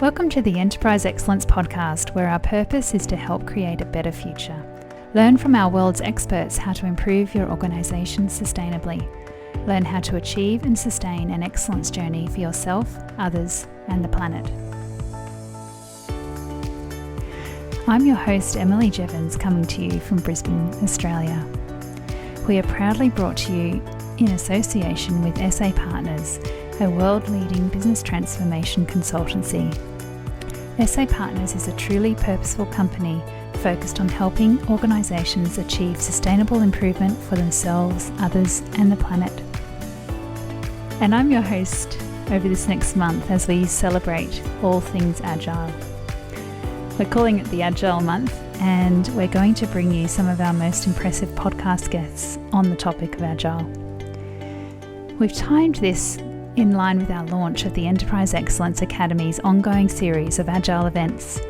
Welcome to the Enterprise Excellence Podcast, where our purpose is to help create a better future. Learn from our world's experts how to improve your organisation sustainably. Learn how to achieve and sustain an excellence journey for yourself, others, and the planet. I'm your host, Emily Jevons, coming to you from Brisbane, Australia. We are proudly brought to you in association with SA Partners, a world-leading business transformation consultancy. SA Partners is a truly purposeful company focused on helping organisations achieve sustainable improvement for themselves, others, and the planet. And I'm your host over this next month as we celebrate all things agile. We're calling it the Agile Month, and we're going to bring you some of our most impressive podcast guests on the topic of agile. We've timed this in line with our launch of the Enterprise Excellence Academy's ongoing series of agile events,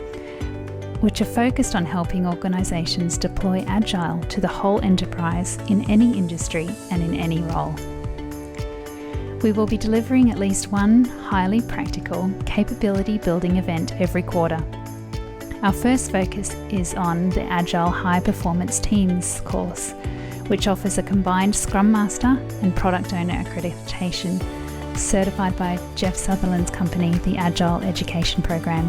which are focused on helping organisations deploy agile to the whole enterprise in any industry and in any role. We will be delivering at least one highly practical capability building event every quarter. Our first focus is on the Agile High Performance Teams course, which offers a combined Scrum Master and Product Owner accreditation, certified by Jeff Sutherland's company, the Agile Education Program.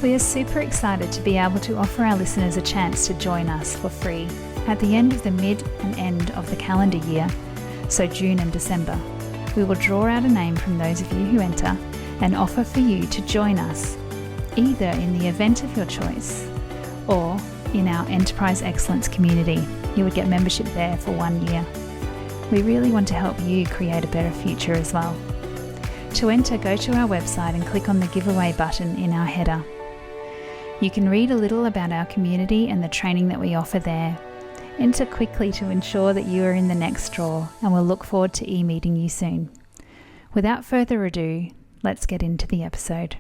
We are super excited to be able to offer our listeners a chance to join us for free at the end of the mid and end of the calendar year, so June and December. We will draw out a name from those of you who enter and offer for you to join us either in the event of your choice or in our Enterprise Excellence community. You would get membership there for 1 year. We really want to help you create a better future as well. To enter, go to our website and click on the giveaway button in our header. You can read a little about our community and the training that we offer there. Enter quickly to ensure that you are in the next draw, and we'll look forward to e-meeting you soon. Without further ado, let's get into the episode.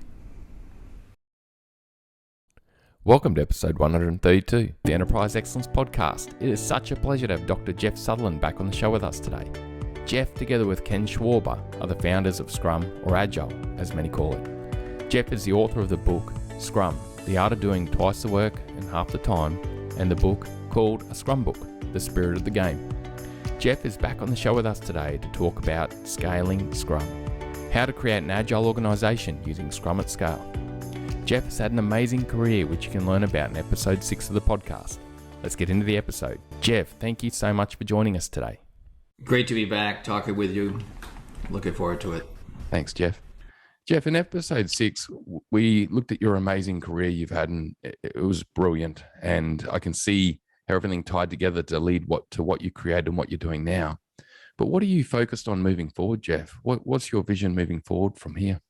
Welcome to episode 132, the Enterprise Excellence Podcast. It is such a pleasure to have Dr. Jeff Sutherland back on the show with us today. Jeff, together with Ken Schwarber, are the founders of Scrum, or Agile, as many call it. Jeff is the author of the book, Scrum, The Art of Doing Twice the Work in Half the Time, and the book called A Scrum Book, The Spirit of the Game. Jeff is back on the show with us today to talk about scaling Scrum, how to create an agile organisation using Scrum at scale. Jeff has had an amazing career, which you can learn about in episode 6 of the podcast. Let's get into the episode. Jeff, thank you so much for joining us today. Great to be back talking with you. Looking forward to it. Thanks, Jeff. Jeff, in episode 6, we looked at your amazing career you've had, and it was brilliant. And I can see how everything tied together to lead to what you created and what you're doing now. But what are you focused on moving forward, Jeff? What's your vision moving forward from here?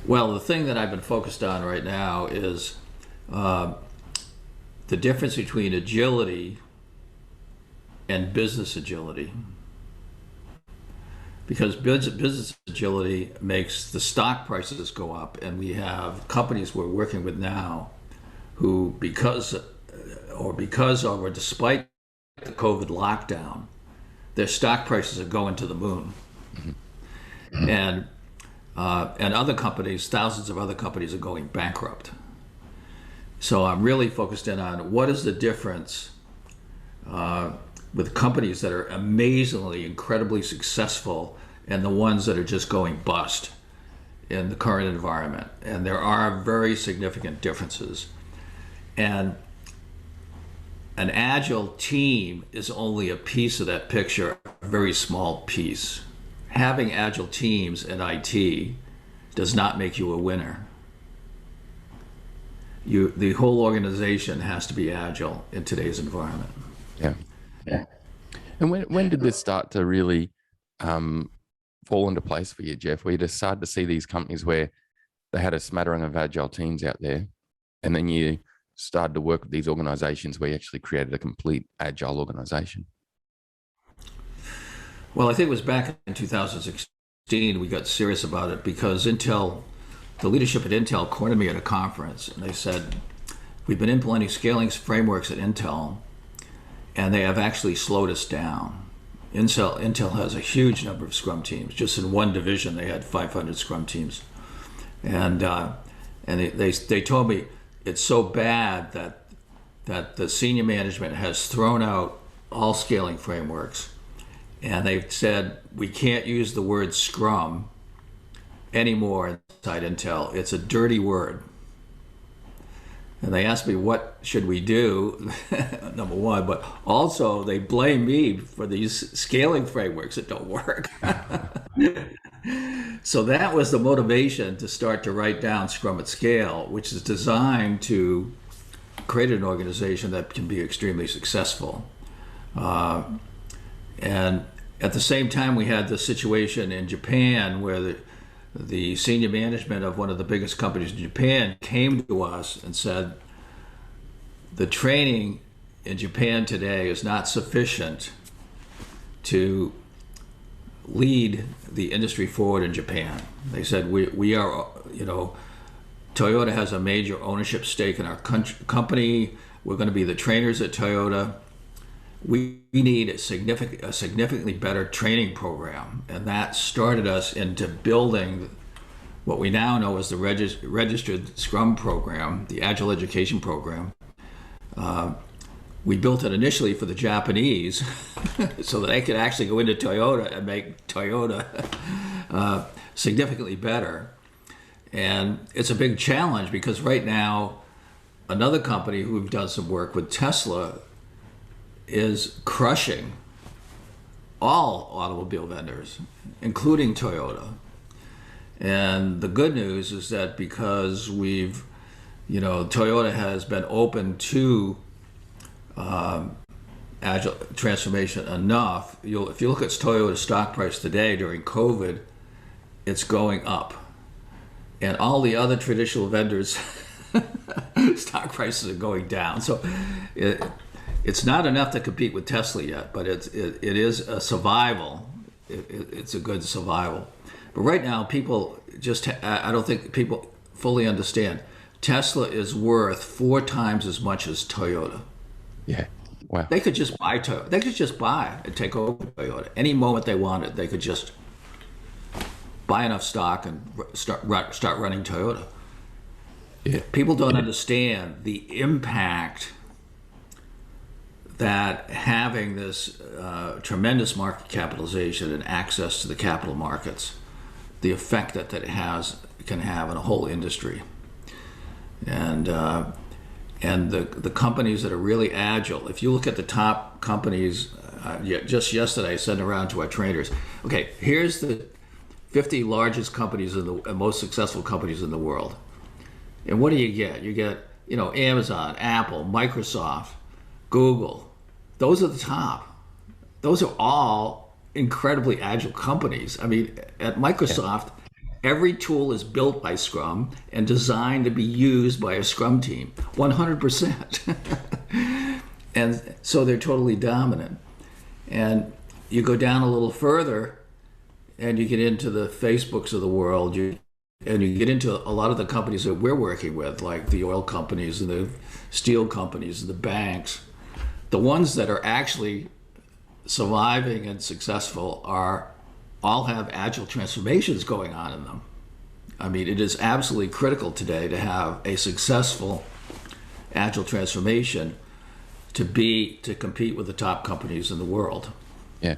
Well, the thing that I've been focused on right now is the difference between agility and business agility. Because business agility makes the stock prices go up, and we have companies we're working with now who, because or despite the COVID lockdown, their stock prices are going to the moon. Mm-hmm. And other companies, thousands of other companies are going bankrupt. So I'm really focused in on what is the difference with companies that are amazingly, incredibly successful and the ones that are just going bust in the current environment. And there are very significant differences. And an agile team is only a piece of that picture, a very small piece. Having agile teams in IT does not make you a winner. The whole organization has to be agile in today's environment. Yeah. And when did this start to really fall into place for you, Jeff, where you decided to see these companies where they had a smattering of agile teams out there, and then you started to work with these organizations where you actually created a complete agile organization? Well, I think it was back in 2016 we got serious about it, because the leadership at Intel cornered me at a conference, and they said, we've been implementing scaling frameworks at Intel, and they have actually slowed us down. Intel has a huge number of Scrum teams. Just in one division, they had 500 Scrum teams, and they told me it's so bad that the senior management has thrown out all scaling frameworks, and they've said we can't use the word Scrum anymore inside Intel. It's a dirty word. And they asked me, what should we do? Number one, but also they blame me for these scaling frameworks that don't work. So that was the motivation to start to write down Scrum at Scale, which is designed to create an organization that can be extremely successful. And at the same time, we had the situation in Japan where the senior management of one of the biggest companies in Japan came to us and said, the training in Japan today is not sufficient to lead the industry forward in Japan. They said, we are, Toyota has a major ownership stake in our company. We're going to be the trainers at Toyota. We need a significantly better training program, and that started us into building what we now know as the registered Scrum program, the Agile Education Program. We built it initially for the Japanese so that they could actually go into Toyota and make Toyota significantly better. And it's a big challenge because right now, another company who we've done some work with, Tesla, is crushing all automobile vendors, including Toyota. And the good news is that because Toyota has been open to agile transformation enough, if you look at Toyota's stock price today during COVID, it's going up. And all the other traditional vendors' stock prices are going down. So it's not enough to compete with Tesla yet, but it is a survival. It's a good survival. But right now, I don't think people fully understand. Tesla is worth 4 times as much as Toyota. Yeah. Wow. They could just buy Toyota. They could just buy and take over Toyota. Any moment they wanted, they could just buy enough stock and start running Toyota. Yeah. People don't understand the impact that having this tremendous market capitalization and access to the capital markets, the effect that it can have on a whole industry. And the companies that are really agile, if you look at the top companies, just yesterday I sent around to our trainers, okay, here's the 50 largest companies and most successful companies in the world. And what do you get? You get, Amazon, Apple, Microsoft, Google. Those are the top. Those are all incredibly agile companies. I mean, at Microsoft, every tool is built by Scrum and designed to be used by a Scrum team, 100%. And so they're totally dominant. And you go down a little further and you get into the Facebooks of the world, and you get into a lot of the companies that we're working with, like the oil companies and the steel companies and the banks. The ones that are actually surviving and successful all have agile transformations going on in them. I mean, it is absolutely critical today to have a successful agile transformation to compete with the top companies in the world. Yeah.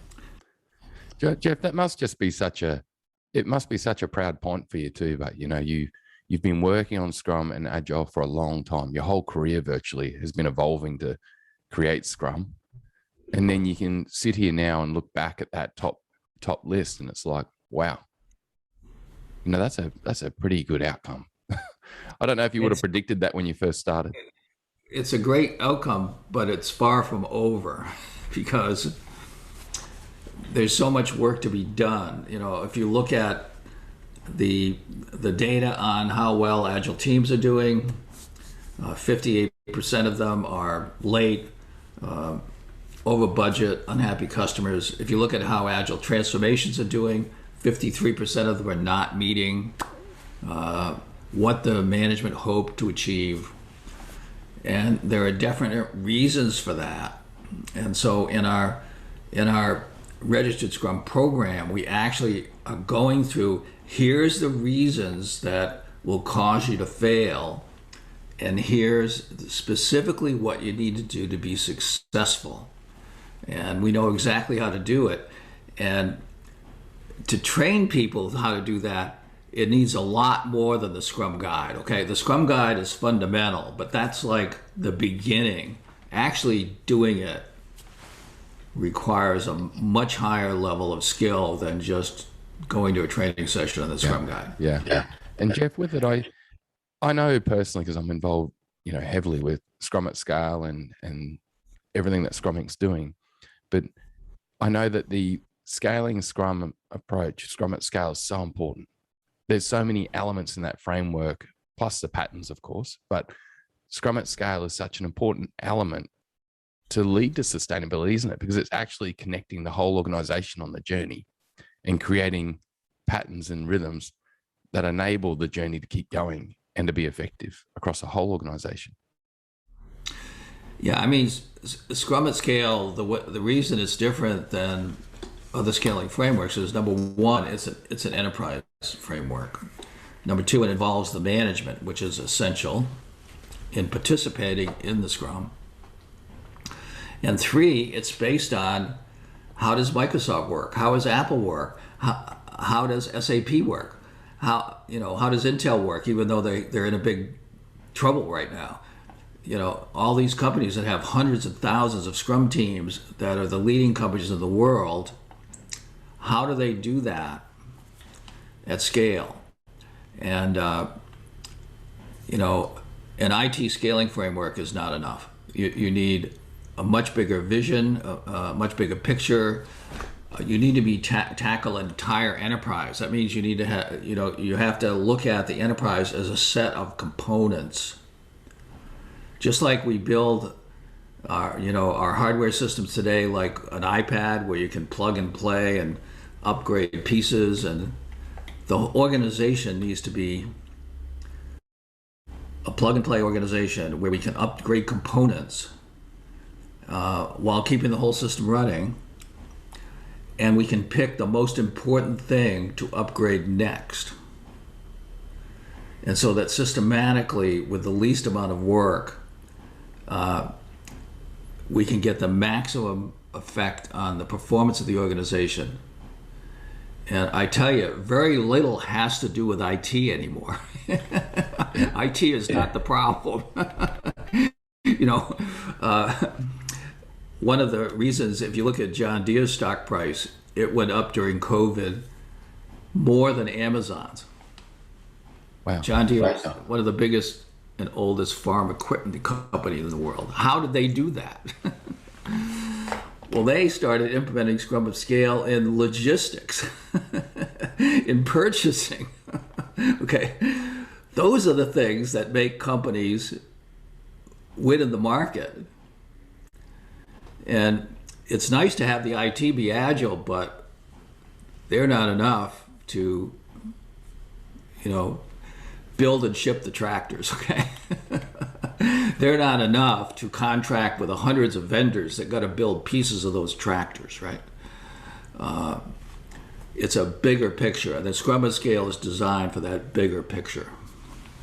Jeff, that must just be such a proud point for you too. But you've been working on Scrum and Agile for a long time. Your whole career virtually has been evolving to create Scrum, and then you can sit here now and look back at that top list, and it's like, wow, that's a pretty good outcome. I don't know if you would have predicted that when you first started. It's a great outcome, but it's far from over because there's so much work to be done. If you look at the data on how well agile teams are doing, 58% of them are late, over budget, unhappy customers. If you look at how agile transformations are doing, 53% of them are not meeting what the management hoped to achieve. And there are definite reasons for that. And so in our registered Scrum program, we actually are going through, here's the reasons that will cause you to fail, and here's specifically what you need to do to be successful. And we know exactly how to do it. And to train people how to do that, it needs a lot more than the Scrum Guide, okay? The Scrum Guide is fundamental, but that's like the beginning. Actually doing it requires a much higher level of skill than just going to a training session on the Scrum Guide. Yeah. And Jeff, with it, I know personally, because I'm involved, heavily with Scrum at Scale and everything that Scrumming's doing, but I know that the scaling Scrum approach, Scrum at Scale, is so important. There's so many elements in that framework, plus the patterns, of course, but Scrum at Scale is such an important element to lead to sustainability, isn't it? Because it's actually connecting the whole organization on the journey and creating patterns and rhythms that enable the journey to keep going and to be effective across the whole organization. Yeah, I mean, Scrum at Scale, the reason it's different than other scaling frameworks is, number one, it's an enterprise framework. Number two, it involves the management, which is essential in participating in the Scrum. And three, it's based on, how does Microsoft work? How does Apple work? How does SAP work? How does Intel work, even though they're in a big trouble right now? All these companies that have hundreds of thousands of Scrum teams that are the leading companies in the world, how do they do that at scale? And, an IT scaling framework is not enough. You need a much bigger vision, a much bigger picture. You need to tackle an entire enterprise. That means you need to have, you have to look at the enterprise as a set of components. Just like we build our hardware systems today, like an iPad where you can plug and play and upgrade pieces, and the organization needs to be a plug and play organization where we can upgrade components while keeping the whole system running, and we can pick the most important thing to upgrade next. And so that systematically, with the least amount of work, we can get the maximum effect on the performance of the organization. And I tell you, very little has to do with IT anymore. IT is not the problem. One of the reasons, if you look at John Deere's stock price, it went up during COVID more than Amazon's. Wow. John Deere is one of the biggest and oldest farm equipment company in the world. How did they do that? Well, they started implementing Scrum at Scale in logistics, in purchasing. Okay, those are the things that make companies win in the market. And it's nice to have the IT be agile, but they're not enough to, build and ship the tractors, okay? They're not enough to contract with the hundreds of vendors that got to build pieces of those tractors, right? It's a bigger picture, and the Scrum at Scale is designed for that bigger picture.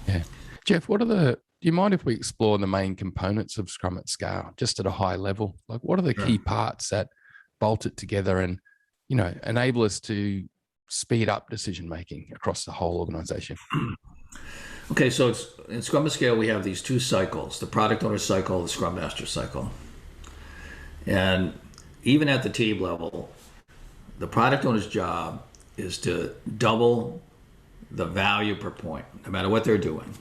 Yeah. Jeff, do you mind if we explore the main components of Scrum at Scale, just at a high level? Like, what are the key parts that bolt it together and, enable us to speed up decision-making across the whole organization? Okay, so in Scrum at Scale, we have these two cycles, the product owner cycle, the Scrum Master cycle. And even at the team level, the product owner's job is to double the value per point, no matter what they're doing.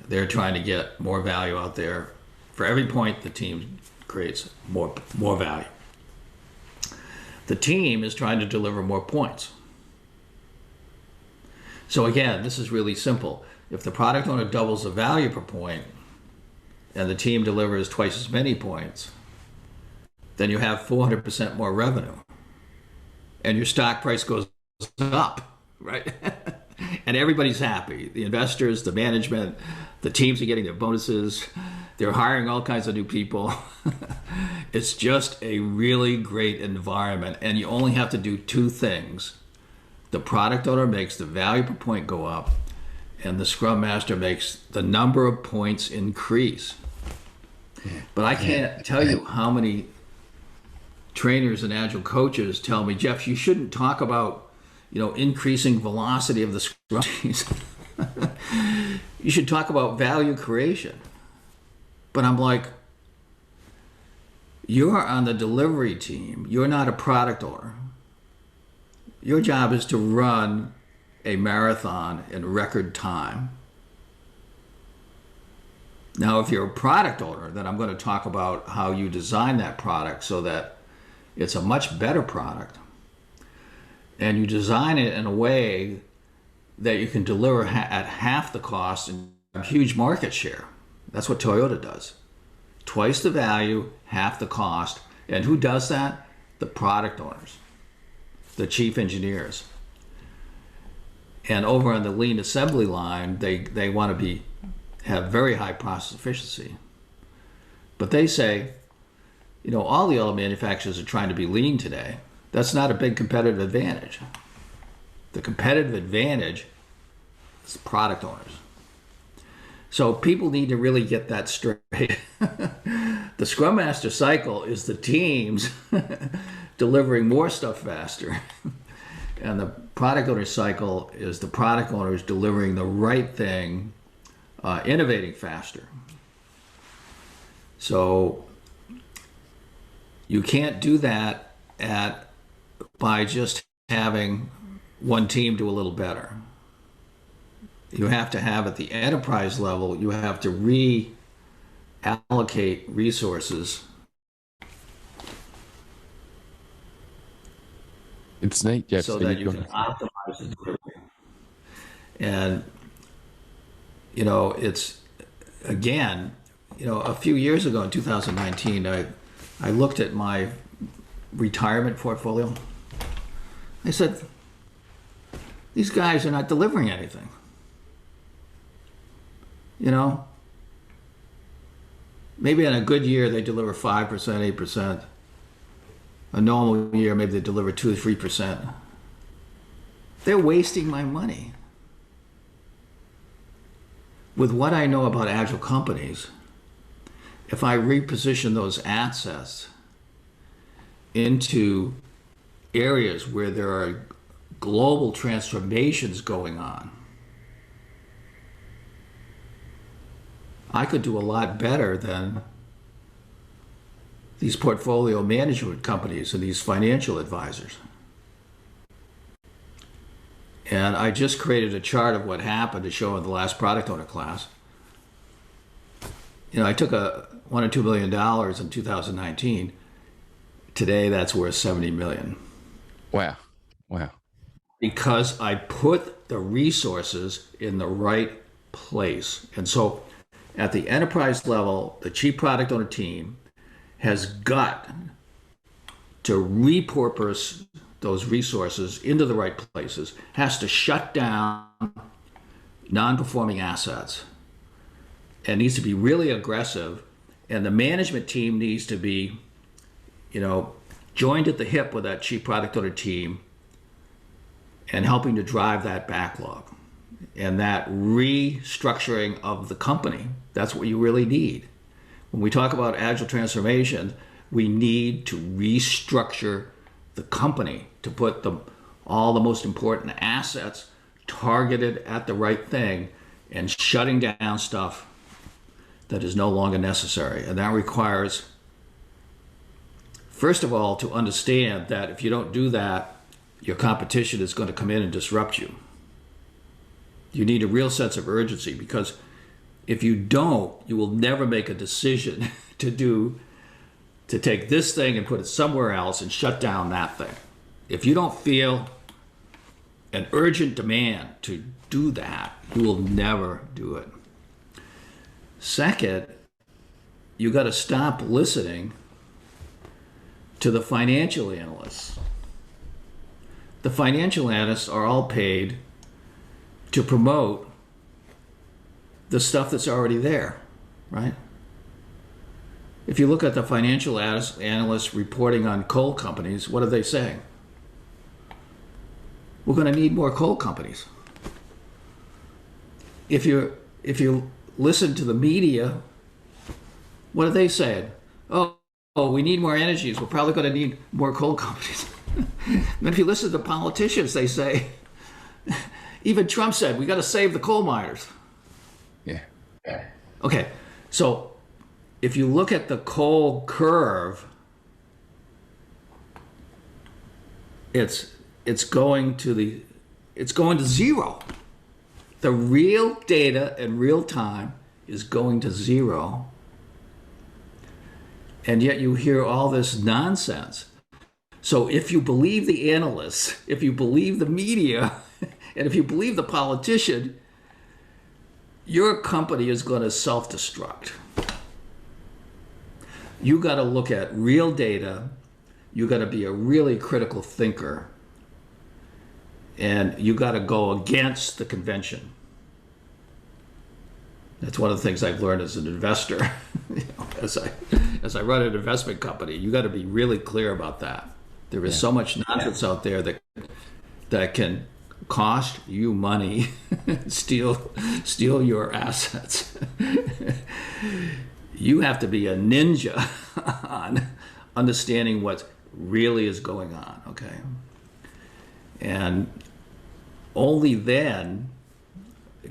They're trying to get more value out there. For every point, the team creates more value. The team is trying to deliver more points. So again, this is really simple. If the product owner doubles the value per point and the team delivers twice as many points, then you have 400% more revenue. And your stock price goes up, right? And everybody's happy. The investors, the management, the teams are getting their bonuses. They're hiring all kinds of new people. It's just a really great environment, and you only have to do two things. The product owner makes the value per point go up, and the Scrum Master makes the number of points increase. But I can't tell you how many trainers and agile coaches tell me, Jeff, you shouldn't talk about, increasing velocity of the Scrum teams. You should talk about value creation. But I'm like, you're on the delivery team. You're not a product owner. Your job is to run a marathon in record time. Now, if you're a product owner, then I'm going to talk about how you design that product so that it's a much better product. And you design it in a way that you can deliver at half the cost and a huge market share. That's what Toyota does. Twice the value, half the cost. And who does that? The product owners, the chief engineers. And over on the lean assembly line, they want to have very high process efficiency. But they say, all the other manufacturers are trying to be lean today. That's not a big competitive advantage. The competitive advantage is the product owners. So people need to really get that straight. The Scrum Master cycle is the teams delivering more stuff faster. And the product owner cycle is the product owners delivering the right thing, innovating faster. So you can't do that by just having one team do a little better. You have to have, at the enterprise level, you have to reallocate resources. It's neat, Jeff. So that you can optimize the delivery. And, it's, again, a few years ago in 2019, I looked at my retirement portfolio. I said, these guys are not delivering anything. Maybe in a good year they deliver 5%, 8%. A normal year, maybe they deliver 2 or 3%. They're wasting my money. With what I know about agile companies, if I reposition those assets into areas where there are global transformations going on, I could do a lot better than these portfolio management companies and these financial advisors. And I just created a chart of what happened to show in the last product owner class. I took $1 or $2 million in 2019. Today, that's worth $70 million. Wow. Because I put the resources in the right place. And so at the enterprise level, the chief product owner team has got to repurpose those resources into the right places, has to shut down non-performing assets, and needs to be really aggressive. And the management team needs to be, joined at the hip with that chief product owner team and helping to drive that backlog. And that restructuring of the company, that's what you really need. When we talk about agile transformation, we need to restructure the company to put all the most important assets targeted at the right thing and shutting down stuff that is no longer necessary. And that requires, first of all, to understand that if you don't do that, your competition is going to come in and disrupt you. You need a real sense of urgency, because if you don't, you will never make a decision to take this thing and put it somewhere else and shut down that thing. If you don't feel an urgent demand to do that, you will never do it. Second, you got to stop listening to the financial analysts. The financial analysts are all paid to promote the stuff that's already there, right? If you look at the financial analysts reporting on coal companies, what are they saying? We're going to need more coal companies. If you listen to the media, what are they saying? Oh, we need more energies. We're probably going to need more coal companies. And if you listen to politicians, they say, even Trump said, we got to save the coal miners. Yeah. Okay, so if you look at the coal curve, it's going to zero. The real data in real time is going to zero. And yet you hear all this nonsense. So if you believe the analysts, if you believe the media, and if you believe the politician, your company is going to self-destruct. You got to look at real data. You got to be a really critical thinker. And you got to go against the convention. That's one of the things I've learned as an investor. As I run an investment company, you got to be really clear about that. There is so much nonsense out there that can cost you money, steal your assets. You have to be a ninja on understanding what really is going on, okay? And only then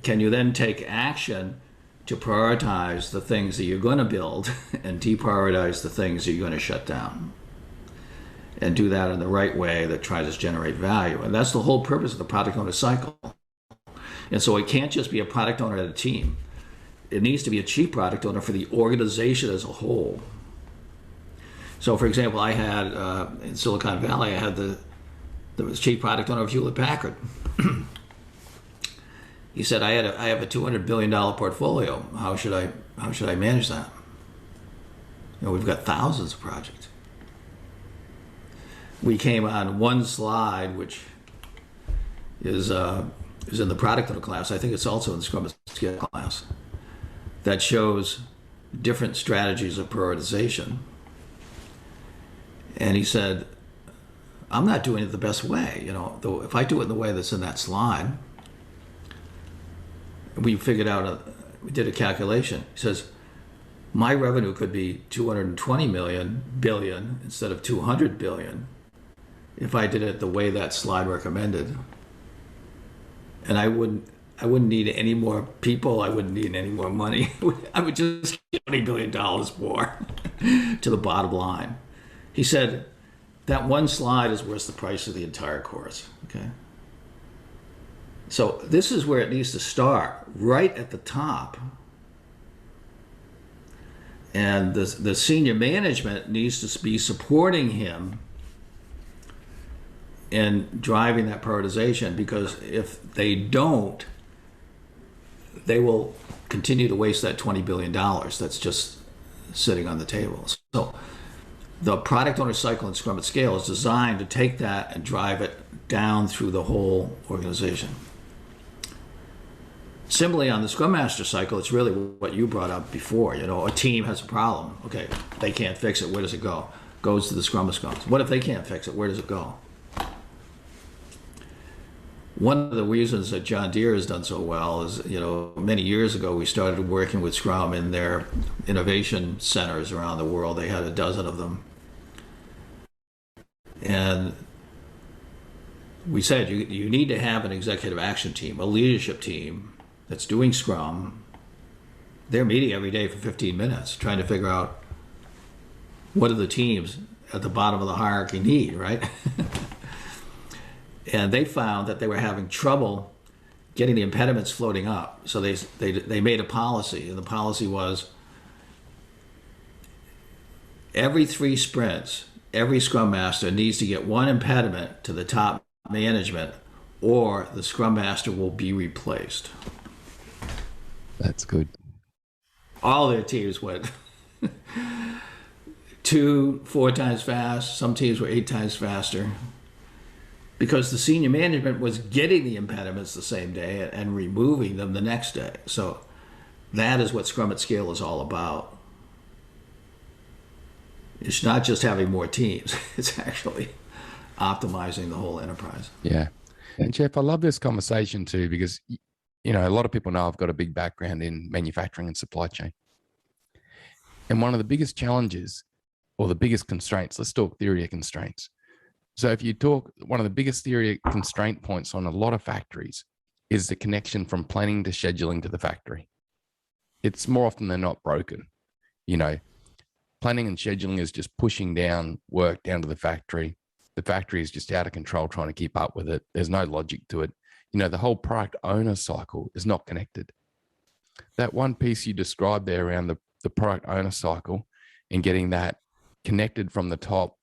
can you then take action to prioritize the things that you're going to build and deprioritize the things that you're going to shut down. And do that in the right way that tries to generate value. And that's the whole purpose of the product owner cycle. And so it can't just be a product owner at a team. It needs to be a chief product owner for the organization as a whole. So for example, I had, in Silicon Valley, I had the chief product owner of Hewlett-Packard. He said, I have a $200 billion portfolio. How should I manage that? We've got thousands of projects. We came on one slide, which is in the product owner class. I think it's also in the Scrum Scale class, that shows different strategies of prioritization. And he said, I'm not doing it the best way. If I do it in the way that's in that slide, we figured out, we did a calculation. He says, my revenue could be 220 billion instead of 200 billion if I did it the way that slide recommended. And I wouldn't need any more people. I wouldn't need any more money. I would just get $20 billion more to the bottom line. He said, that one slide is worth the price of the entire course, okay? So this is where it needs to start, right at the top. And the senior management needs to be supporting him in driving that prioritization, because if they don't, they will continue to waste that $20 billion that's just sitting on the table. So the product owner cycle in Scrum at Scale is designed to take that and drive it down through the whole organization. Similarly, on the Scrum Master cycle, it's really what you brought up before. A team has a problem. Okay, they can't fix it. Where does it go? Goes to the Scrum of Scrums. What if they can't fix it? Where does it go? One of the reasons that John Deere has done so well is, many years ago we started working with Scrum in their innovation centers around the world. They had a dozen of them. And we said you need to have an executive action team, a leadership team that's doing Scrum. They're meeting every day for 15 minutes trying to figure out what do the teams at the bottom of the hierarchy need, right? And they found that they were having trouble getting the impediments floating up. So they made a policy, and the policy was every 3 sprints, every Scrum Master needs to get one impediment to the top management, or the Scrum Master will be replaced. That's good. All their teams went 2-4 times fast. Some teams were 8 times faster, because the senior management was getting the impediments the same day and removing them the next day. So that is what Scrum at Scale is all about. It's not just having more teams, it's actually optimizing the whole enterprise. Yeah. And Jeff, I love this conversation too, because, you know, a lot of people know I've got a big background in manufacturing and supply chain. And one of the biggest challenges or the biggest constraints, let's talk theory of constraints. So if you talk, one of the biggest theory of constraint points on a lot of factories is the connection from planning to scheduling to the factory. It's more often than not broken. You know, planning and scheduling is just pushing down work down to the factory. The factory is just out of control trying to keep up with it. There's no logic to it. You know, the whole product owner cycle is not connected. That one piece you described there around the product owner cycle and getting that connected from the top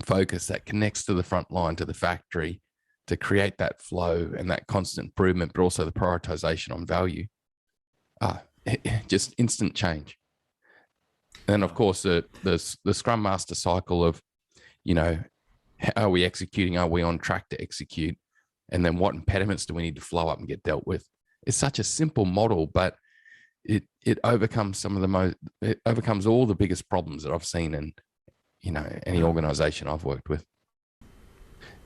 focus that connects to the front line, to the factory, to create that flow and that constant improvement, but also the prioritization on value. Just instant change. And of course, the Scrum Master cycle of, you know, how are we executing? Are we on track to execute? And then what impediments do we need to flow up and get dealt with? It's such a simple model, but it overcomes it overcomes all the biggest problems that I've seen in, you know, any organization I've worked with.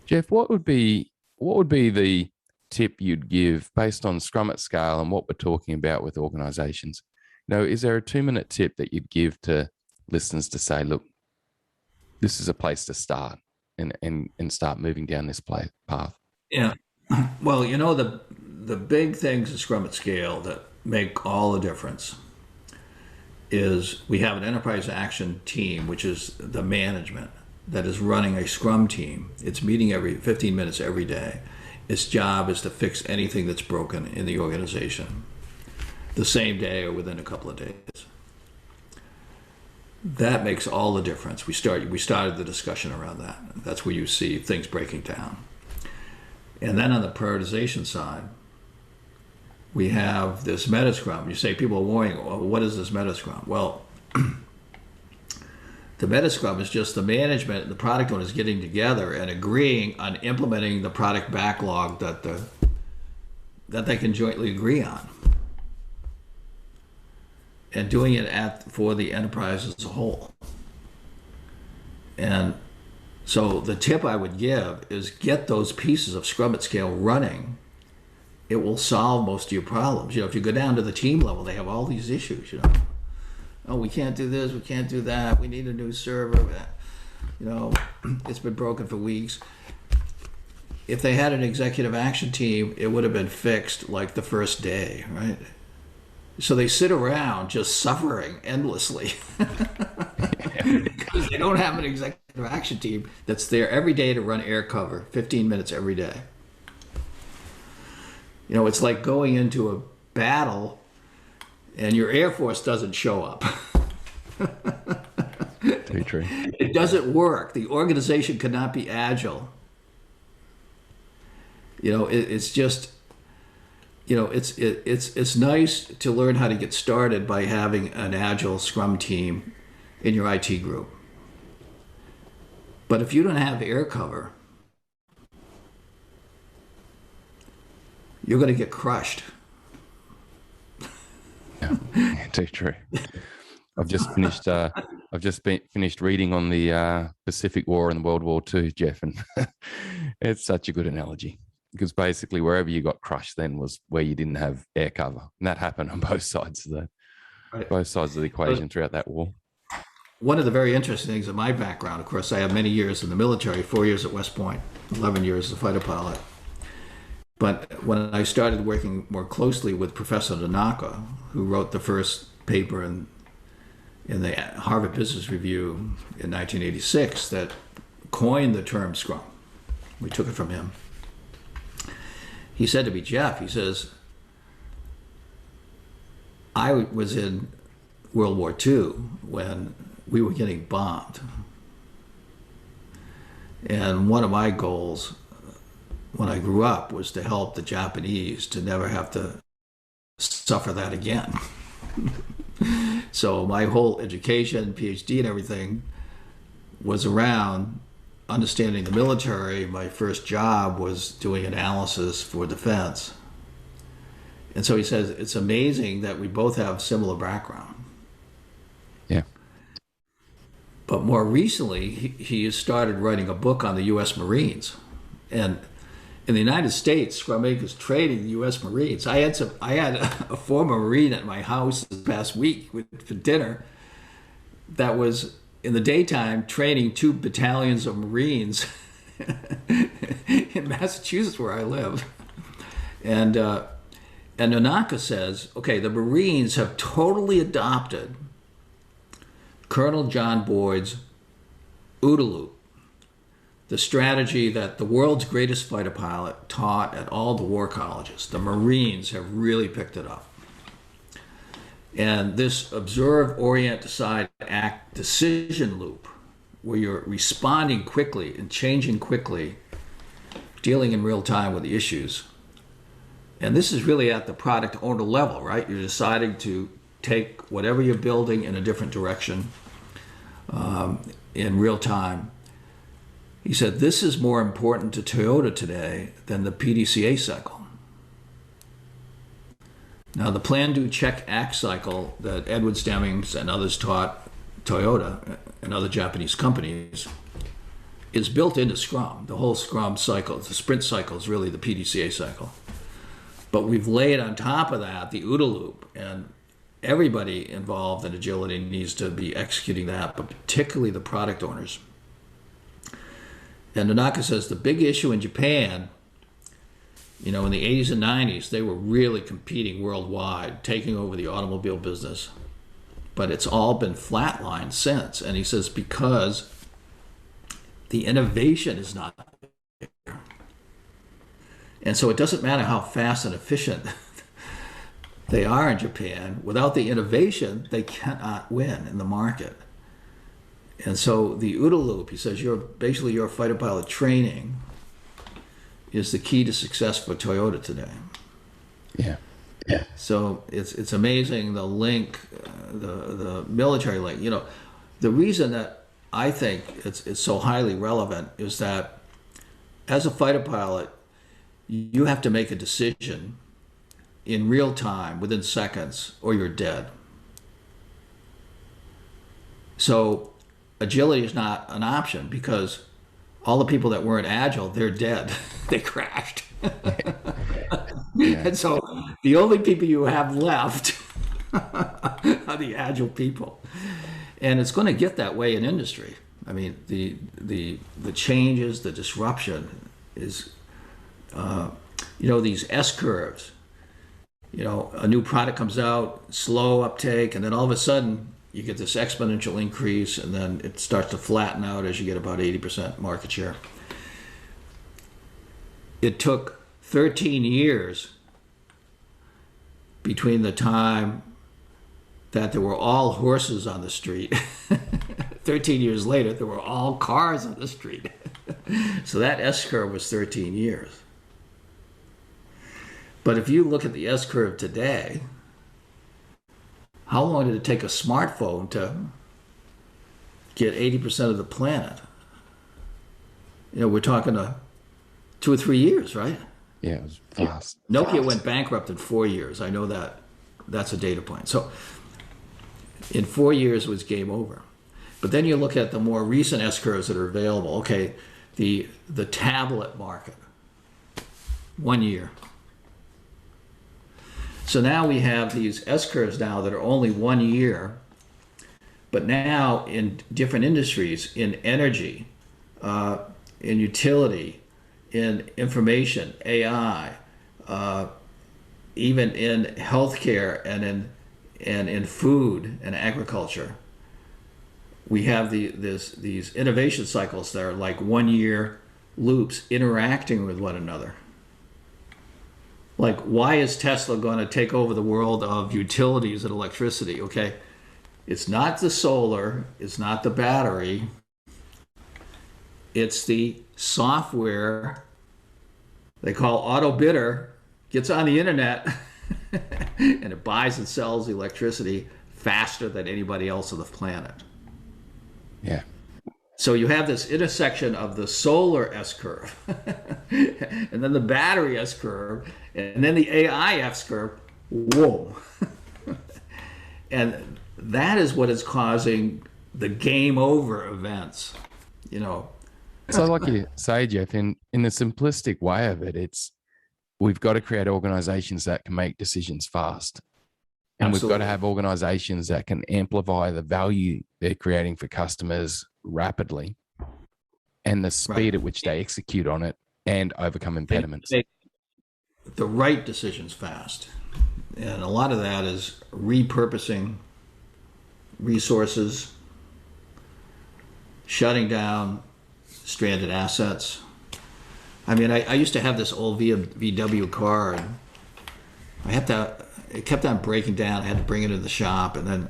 Jeff, what would be the tip you'd give based on Scrum at Scale and what we're talking about with organizations? You know, is there a 2-minute tip that you'd give to listeners to say, look, this is a place to start and start moving down this path? Yeah. Well, you know, the big things in Scrum at Scale that make all the difference is we have an enterprise action team, which is the management that is running a Scrum team. It's meeting every 15 minutes every day. Its job is to fix anything that's broken in the organization the same day or within a couple of days. That makes all the difference. We started the discussion around that. That's where you see things breaking down. And then on the prioritization side, we have this meta Scrum. You say people are worrying, well, what is this meta Scrum? Well, the meta Scrum is just the management and the product owners getting together and agreeing on implementing the product backlog that they can jointly agree on, and doing it for the enterprise as a whole. And so the tip I would give is get those pieces of Scrum at Scale running. It will solve most of your problems. You know, if you go down to the team level, they have all these issues, you know. Oh, we can't do this, we can't do that, we need a new server. You know, it's been broken for weeks. If they had an executive action team, it would have been fixed like the first day, right? So they sit around just suffering endlessly because they don't have an executive action team that's there every day to run air cover, 15 minutes every day. You know, it's like going into a battle and your Air Force doesn't show up. Too true. It doesn't work. The organization cannot be agile. You know, it's just, you know, it's nice to learn how to get started by having an agile Scrum team in your IT group. But if you don't have air cover, you're going to get crushed. Yeah, too true. I've just finished reading on the Pacific War and World War II, Jeff, and it's such a good analogy because basically wherever you got crushed then was where you didn't have air cover, and that happened on both sides of the equation throughout that war. One of the very interesting things in my background, of course, I have many years in the military, 4 years at West Point, 11 years as a fighter pilot. But when I started working more closely with Professor Tanaka, who wrote the first paper in the Harvard Business Review in 1986 that coined the term Scrum, we took it from him. He said to me, Jeff, he says, I was in World War II when we were getting bombed. And one of my goals when I grew up was to help the Japanese to never have to suffer that again. So my whole education, PhD and everything was around understanding the military. My first job was doing analysis for defense. And so he says, it's amazing that we both have similar background. Yeah. But more recently, he has started writing a book on the U.S. Marines. And in the United States, Scrum makers training the U.S. Marines. I had a former Marine at my house this past week for dinner that was in the daytime training 2 battalions of Marines in Massachusetts, where I live. And Nonaka says, okay, the Marines have totally adopted Colonel John Boyd's OODA loop, the strategy that the world's greatest fighter pilot taught at all the war colleges. The Marines have really picked it up. And this observe, orient, decide, act decision loop, where you're responding quickly and changing quickly, dealing in real time with the issues. And this is really at the product owner level, right? You're deciding to take whatever you're building in a different direction in real time. He said, this is more important to Toyota today than the PDCA cycle. Now, the plan, do, check, act cycle that Edward Demings and others taught Toyota and other Japanese companies is built into Scrum. The whole Scrum cycle, the sprint cycle, is really the PDCA cycle. But we've laid on top of that the OODA loop, and everybody involved in agility needs to be executing that, but particularly the product owners. And Nonaka says the big issue in Japan, in the 80s and 90s, they were really competing worldwide, taking over the automobile business. But it's all been flatlined since. And he says because the innovation is not there. And so it doesn't matter how fast and efficient they are in Japan. Without the innovation, they cannot win in the market. And so the OODA loop, he says, your fighter pilot training is the key to success for Toyota today. Yeah. So it's amazing the link, the military link. The reason that I think it's so highly relevant is that as a fighter pilot, you have to make a decision in real time, within seconds, or you're dead. So agility is not an option because all the people that weren't agile, they're dead. They crashed. And so the only people you have left are the agile people. And it's going to get that way in industry. I mean, the changes, the disruption is, these S curves. A new product comes out, slow uptake, and then all of a sudden you get this exponential increase, and then it starts to flatten out as you get about 80% market share. It took 13 years between the time that there were all horses on the street. 13 years later, there were all cars on the street. So that S curve was 13 years. But if you look at the S curve today, how long did it take a smartphone to get 80% of the planet? We're talking 2 or 3 years, right? Yeah, it was fast. Nokia went bankrupt in 4 years. I know that. That's a data point. So in 4 years, it was game over. But then you look at the more recent S curves that are available. Okay, the tablet market, 1 year. So now we have these S curves now that are only 1 year, but now in different industries, in energy, in utility, in information, AI, even in healthcare and in food and agriculture, we have these innovation cycles that are like 1 year loops interacting with one another. Like, why is Tesla going to take over the world of utilities and electricity? Okay, it's not the solar, it's not the battery, it's the software they call auto bidder, gets on the internet and it buys and sells electricity faster than anybody else on the planet. Yeah. So you have this intersection of the solar S curve and then the battery S curve and then the AI S curve. Whoa. And that is what is causing the game over events, you know. So like you say, Jeff, in the simplistic way of it, we've got to create organizations that can make decisions fast. And Absolutely. we've got to have organizations that can amplify the value they're creating for customers rapidly and the speed at which they execute on it and overcome impediments. Make the right decisions fast. And a lot of that is repurposing resources, shutting down stranded assets. I mean, I used to have this old VW car, and it kept on breaking down. I had to bring it to the shop, and then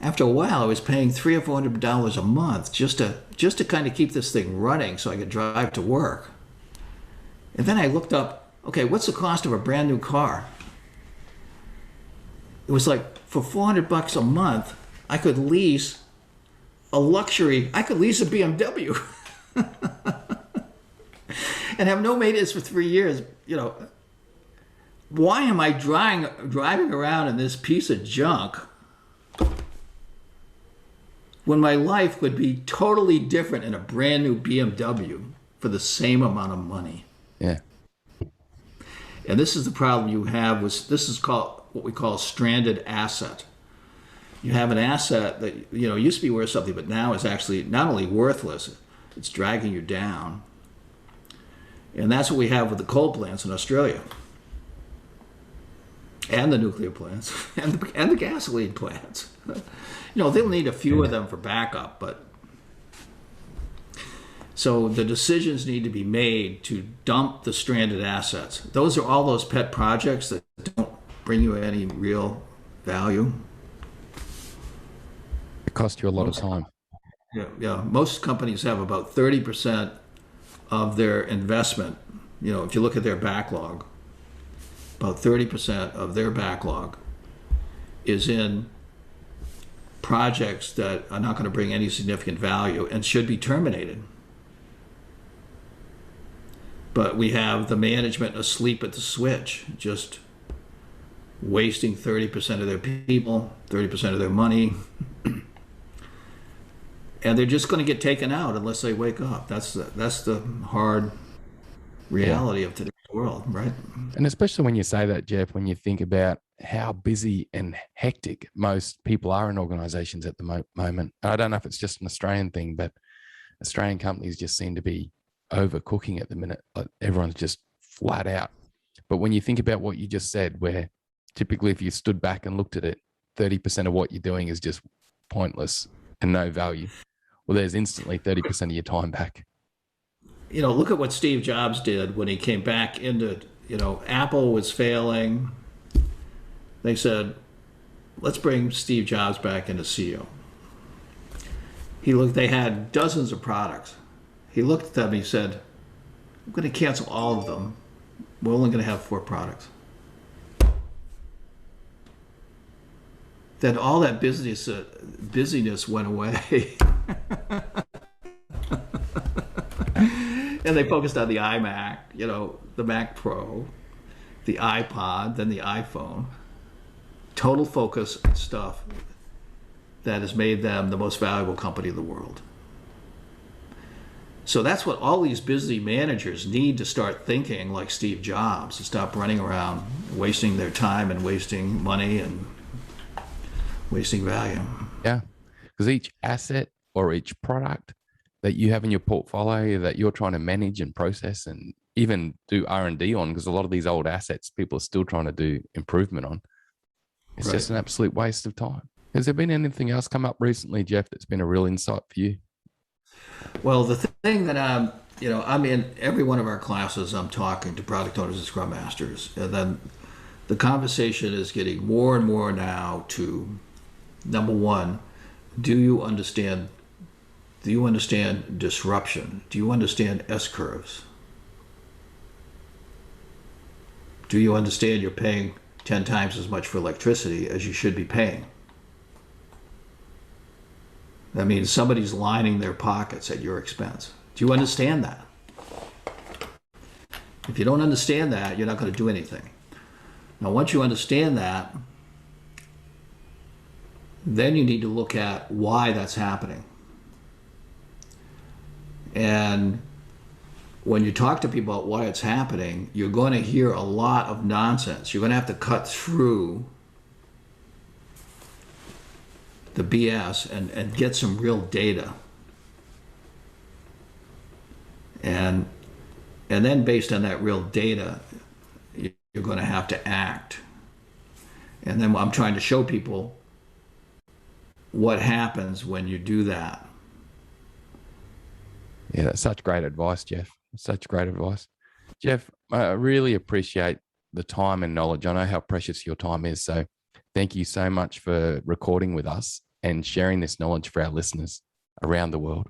after a while, I was paying $300 or $400 a month just to kind of keep this thing running so I could drive to work. And then I looked up, okay, what's the cost of a brand new car? It was like for $400 a month, I could lease a BMW and have no maintenance for 3 years. You know, why am I driving around in this piece of junk when my life would be totally different in a brand new BMW for the same amount of money? Yeah. And this is the problem you have. This is called what we call a stranded asset. You have an asset that used to be worth something, but now is actually not only worthless, it's dragging you down. And that's what we have with the coal plants in Australia, and the nuclear plants, and the gasoline plants. They'll need a few of them for backup, but so the decisions need to be made to dump the stranded assets. Those are all those pet projects that don't bring you any real value. It costs you a lot of time. Yeah. Most companies have about 30% of their investment. If you look at their backlog, about 30% of their backlog is in projects that are not going to bring any significant value and should be terminated. But we have the management asleep at the switch, just wasting 30% of their people, 30% of their money. And they're just going to get taken out unless they wake up. That's the hard reality of today's world, right? And especially when you say that, Jeff, when you think about how busy and hectic most people are in organizations at the moment. I don't know if it's just an Australian thing, but Australian companies just seem to be overcooking at the minute. Like everyone's just flat out. But when you think about what you just said, where typically if you stood back and looked at it, 30% of what you're doing is just pointless and no value. Well, there's instantly 30% of your time back. Look at what Steve Jobs did when he came back into, Apple was failing. They said, let's bring Steve Jobs back into CEO. They had dozens of products. He looked at them and he said, I'm going to cancel all of them. We're only going to have 4 products. Then all that busyness went away. And they focused on the iMac, the Mac Pro, the iPod, then the iPhone. Total focus on stuff that has made them the most valuable company in the world. So that's what all these busy managers need to start thinking like Steve Jobs, to stop running around wasting their time and wasting money and wasting value. Yeah, because each asset or each product that you have in your portfolio that you're trying to manage and process and even do R&D on, because a lot of these old assets people are still trying to do improvement on, it's just an absolute waste of time. Has there been anything else come up recently, Jeff, that's been a real insight for you? Well, the thing that I'm in every one of our classes, I'm talking to product owners and scrum masters, and then the conversation is getting more and more now to, number one, do you understand disruption? Do you understand S-curves? Do you understand you're paying 10 times as much for electricity as you should be paying? That means somebody's lining their pockets at your expense. Do you understand that? If you don't understand that, you're not going to do anything. Now, once you understand that, then you need to look at why that's happening. And when you talk to people about why it's happening, you're going to hear a lot of nonsense. You're going to have to cut through the BS and get some real data. And then based on that real data, you're going to have to act. And then I'm trying to show people what happens when you do that. Yeah, that's such great advice, Jeff. Such great advice. Jeff, I really appreciate the time and knowledge. I know how precious your time is. So thank you so much for recording with us and sharing this knowledge for our listeners around the world.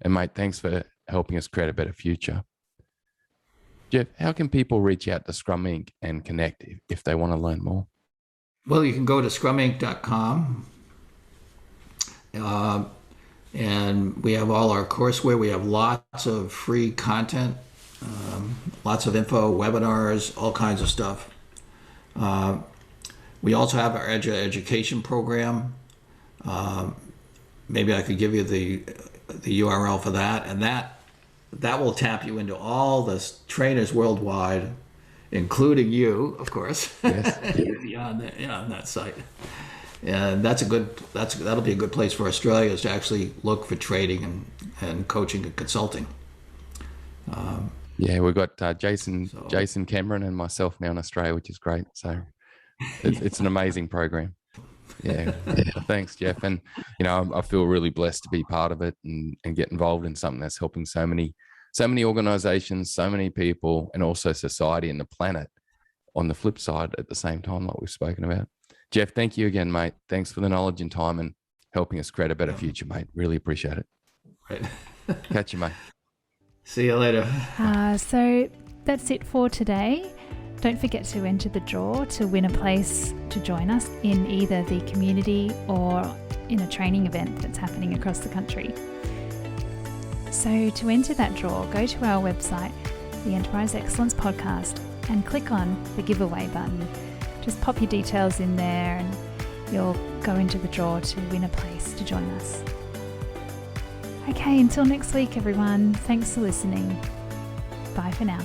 And mate, thanks for helping us create a better future. Jeff, how can people reach out to Scrum Inc. and connect if they want to learn more? Well, you can go to scruminc.com. And we have all our courseware. We have lots of free content, lots of info, webinars, all kinds of stuff. We also have our agile education program. Maybe I could give you the URL for that, and that will tap you into all the trainers worldwide, including you, of course. Yes. on that site. And that'll be a good place for Australians to actually look for training and coaching and consulting. Yeah, we've got Jason Cameron and myself now in Australia, which is great. So it's an amazing program. Yeah. Thanks, Jeff. And, I feel really blessed to be part of it and get involved in something that's helping so many organizations, so many people, and also society and the planet on the flip side at the same time, like we've spoken about. Jeff, thank you again, mate. Thanks for the knowledge and time and helping us create a better future, mate. Really appreciate it. Right. Catch you, mate. See you later. So that's it for today. Don't forget to enter the draw to win a place to join us in either the community or in a training event that's happening across the country. So to enter that draw, go to our website, the Enterprise Excellence Podcast, and click on the giveaway button. Just pop your details in there and you'll go into the draw to win a place to join us. Okay, until next week, everyone. Thanks for listening. Bye for now.